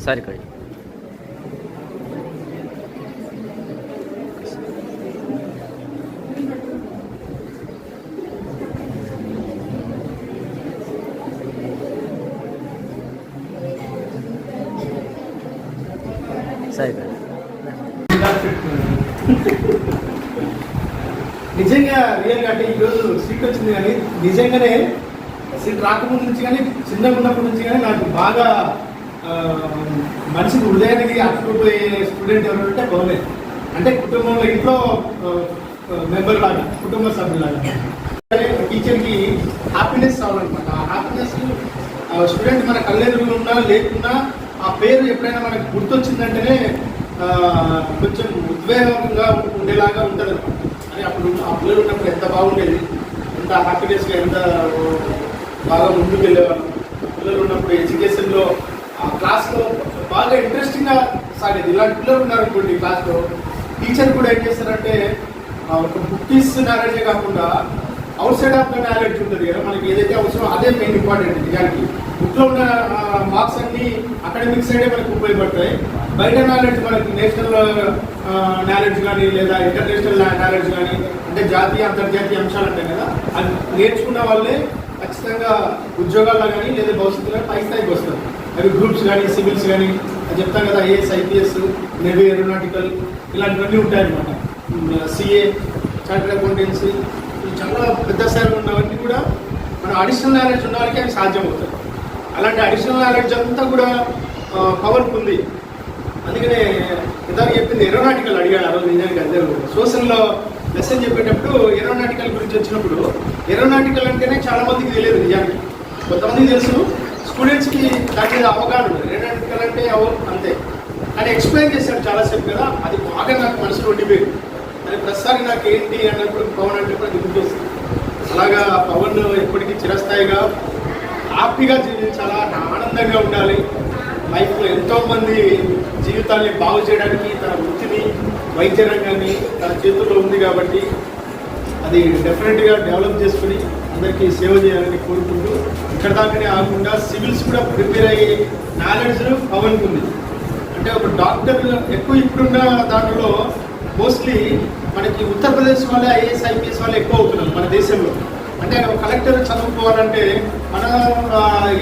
Sir ఇక్కడ sir ఇక్కడ నిజంగా రియల్గా అంటే ఈరోజు సీట్ వచ్చింది కానీ నిజంగానే సీట్ రాకముందు నుంచి కానీ చిన్నగా ఉన్నప్పటి నుంచి కానీ నాకు బాగా మనిషికి హృదయానికి అతుకుపోయే స్టూడెంట్ ఎవరు అంటే పవనే. అంటే కుటుంబంలో ఇంట్లో మెంబర్ లాగా, కుటుంబ సభ్యులాగా. టీచర్కి హ్యాపీనెస్ రావాలన్నమాట. ఆ హ్యాపీనెస్ స్టూడెంట్ మన కళ్ళెదురుగా ఉన్నా లేకున్నా ఆ పేరు ఎప్పుడైనా మనకు గుర్తొచ్చిందంటేనే కొంచెం ఉద్వేగంగా ఉండేలాగా ఉంటుంది అనమాట. అని అప్పుడు ఆ పిల్లలు ఉన్నప్పుడు ఎంత బాగుండేది, ఎంత హ్యాపీనెస్గా, ఎంత బాగా ముందుకు వెళ్ళేవాళ్ళు. పిల్లలు ఉన్నప్పుడు ఎడ్యుకేషన్లో ఆ క్లాస్లో బాగా ఇంట్రెస్టింగ్గా సాగేది. ఇలాంటి పిల్లలు ఉన్నారు అనుకోండి క్లాస్లో, టీచర్ కూడా ఏం చేస్తారంటే ఒక బుక్స్ నాలెడ్జే కాకుండా out side of the knowledge ఉంటుంది కదా, మనకి ఏదైతే అవసరం అదే మెయిన్ ఇంపార్టెంట్. నిజానికి బుక్లో ఉన్న మార్క్స్ అన్ని అకాడమిక్ సైడే మనకు ఉపయోగపడతాయి. బయట నాలెడ్జ్ మనకి నేషనల్ నాలెడ్జ్ కానీ లేదా ఇంటర్నేషనల్ నాలెడ్జ్ కానీ, అంటే జాతీయ అంతర్జాతీయ అంశాలు ఉంటాయి కదా, అది నేర్చుకున్న వాళ్ళే ఖచ్చితంగా ఉద్యోగాల్లో కానీ లేదా భవిష్యత్తులో పై స్థాయికి వస్తారు. అవి గ్రూప్స్ కానీ సివిల్స్ కానీ అది చెప్తాను కదా, ఐఏఎస్ ఐపీఎస్ నేవీ ఏరోనాటికల్ ఇలాంటివన్నీ ఉంటాయన్నమాట. సిఏ చార్టర్డ్ అకౌంటెన్సీ చాలా పెద్ద స్థాయిలో ఉన్నవన్నీ కూడా మన అడిషనల్ నాలెడ్జ్ ఉన్న వాళ్ళకి అవి సాధ్యం అవుతాయి. అలాంటి అడిషనల్ నాలెడ్జ్ అంతా కూడా పవర్కి ఉంది. అందుకనే ఇందాక చెప్పింది ఏరోనాటికల్ అడిగాడు ఆ రోజు. నిజానికి అందరూ సోషల్లో లెసన్ చెప్పేటప్పుడు ఏరోనాటికల్ గురించి వచ్చినప్పుడు ఏరోనాటికల్ అంటేనే చాలా మందికి తెలియదు. నిజానికి కొంతమందికి తెలుసు, స్టూడెంట్స్కి దాని మీద అవగాహన ఉంది. ఏరోనాటికల్ అంటే అంతే, కానీ ఎక్స్ప్లెయిన్ చేశాడు చాలాసేపు కదా, అది బాగా నాకు మనసులో ఉండిపోయింది. అది ప్రస్తుతానికి నాకు ఏంటి అన్నప్పుడు పవన్ అంటే కూడా గుర్తొస్తుంది. అలాగా పవన్ ఎప్పటికీ చిరస్థాయిగా హ్యాపీగా జీవించాలా, ఆనందంగా ఉండాలి. లైఫ్లో ఎంతోమంది జీవితాన్ని బాగు చేయడానికి తన వృత్తిని, వైద్య రంగాన్ని తన చేతుల్లో ఉంది కాబట్టి అది డెఫినెట్గా డెవలప్ చేసుకుని అందరికీ సేవ చేయాలని కోరుకుంటూ, ఇక్కడ దాకానే ఆగకుండా సివిల్స్ కూడా ప్రిపేర్ అయ్యే నాలెడ్జ్ పవన్కి ఉంది. అంటే ఒక డాక్టర్ ఎక్కువ ఇప్పుడున్న దాంట్లో మోస్ట్లీ మనకి ఉత్తరప్రదేశ్ వాళ్ళే ఐఏఎస్ ఐపీఎస్ వాళ్ళు ఎక్కువ అవుతున్నారు మన దేశంలో. అంటే కలెక్టర్ చదువుకోవాలంటే మన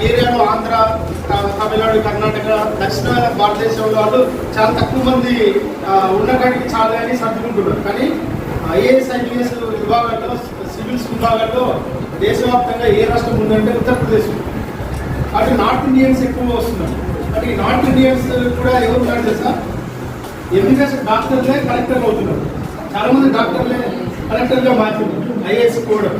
ఏరియాలో ఆంధ్ర, తమిళనాడు, కర్ణాటక, దక్షిణ భారతదేశంలో వాళ్ళు చాలా తక్కువ మంది ఉన్న కాడికి చాలా అని సర్దుకుంటున్నారు. కానీ ఐఏఎస్ ఐపీఎస్ విభాగాల్లో, సివిల్స్ విభాగాల్లో దేశవ్యాప్తంగా ఏ రాష్ట్రం ఉందంటే ఉత్తరప్రదేశ్. అటు నార్త్ ఇండియన్స్ ఎక్కువ వస్తున్నారు. అంటే ఈ నార్త్ ఇండియన్స్ కూడా ఎవరు ఉన్నారు తెలుసా, ఎంబీబీఎస్ డాక్టర్లే కలెక్టర్లు అవుతున్నారు. చాలా మంది డాక్టర్లే కలెక్టర్గా మారుతున్నారు. ఐఏఎస్ కూడా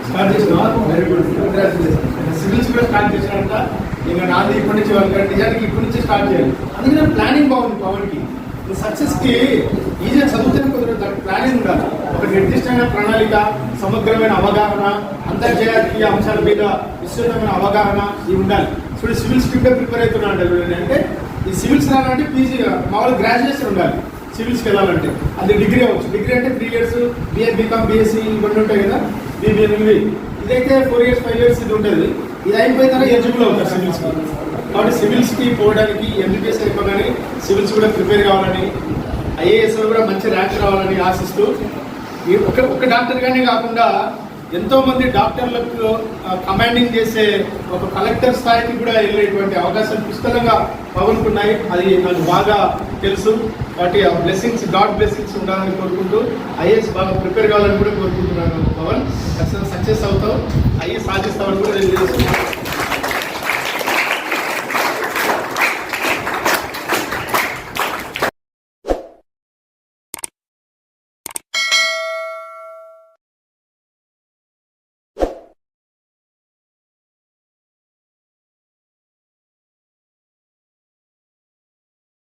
స్టార్ట్ చేసిన వెరీ గుడ్, కంగ్రాచులేషన్. సివిల్స్ కూడా స్టార్ట్ చేసినారంట. ఇంకా నాది ఇప్పటి నుంచి వాళ్ళు నిజానికి ఇప్పటి నుంచి స్టార్ట్ చేయాలి. అందుకనే ప్లానింగ్ బాగుంది పవన్కి. సక్సెస్కి ఈజీగా చదువుతున్న కొద్దిగా దానికి ప్లానింగ్ ఉండాలి. ఒక నిర్దిష్టమైన ప్రణాళిక, సమగ్రమైన అవగాహన, అంతర్జాతీయ అంశాల మీద విస్తృతమైన అవగాహన ఇవి ఉండాలి. ఇప్పుడు సివిల్స్ కూడా ప్రిపేర్ అవుతున్నా అంటే ఈ సివిల్స్ రావాలంటే పీజీ మామూలు గ్రాడ్యుయేషన్ ఉండాలి. సివిల్స్కి వెళ్ళాలంటే అది డిగ్రీ అవ్వచ్చు. డిగ్రీ అంటే 3 years, బిఏ, బీకామ్, బీఎస్సీ ఇవన్నీ ఉంటాయి కదా, బీబీఎంవి. ఇదైతే 4 years 5 years ఇది ఉంటుంది. ఇది అయిపోయిన తర్వాత ఎలిజిబుల్ అవుతారు సివిల్స్కి. కాబట్టి సివిల్స్కి పోవడానికి ఎంబీబీఎస్ అయిపోగానే సివిల్స్ కూడా ప్రిపేర్ కావాలని, ఐఏఎస్లో కూడా మంచి ర్యాంక్ రావాలని ఆశిస్తూ, ఒక డాక్టర్గానే కాకుండా ఎంతోమంది డాక్టర్లకు కమాండింగ్ చేసే ఒక కలెక్టర్ స్థాయికి కూడా వెళ్ళేటువంటి అవకాశాలు పుష్కలంగా పవన్కున్నాయి. అది నాకు బాగా తెలుసు. వాటి బ్లెస్సింగ్స్, గాడ్ బ్లెస్సింగ్స్ ఉండాలని కోరుకుంటూ ఐఏఎస్ బాగా ప్రిపేర్ కావాలని కూడా కోరుకుంటున్నాను. పవన్ ఖచ్చితంగా సక్సెస్ అవుతావు, ఐఏఎస్ సాధిస్తామని కూడా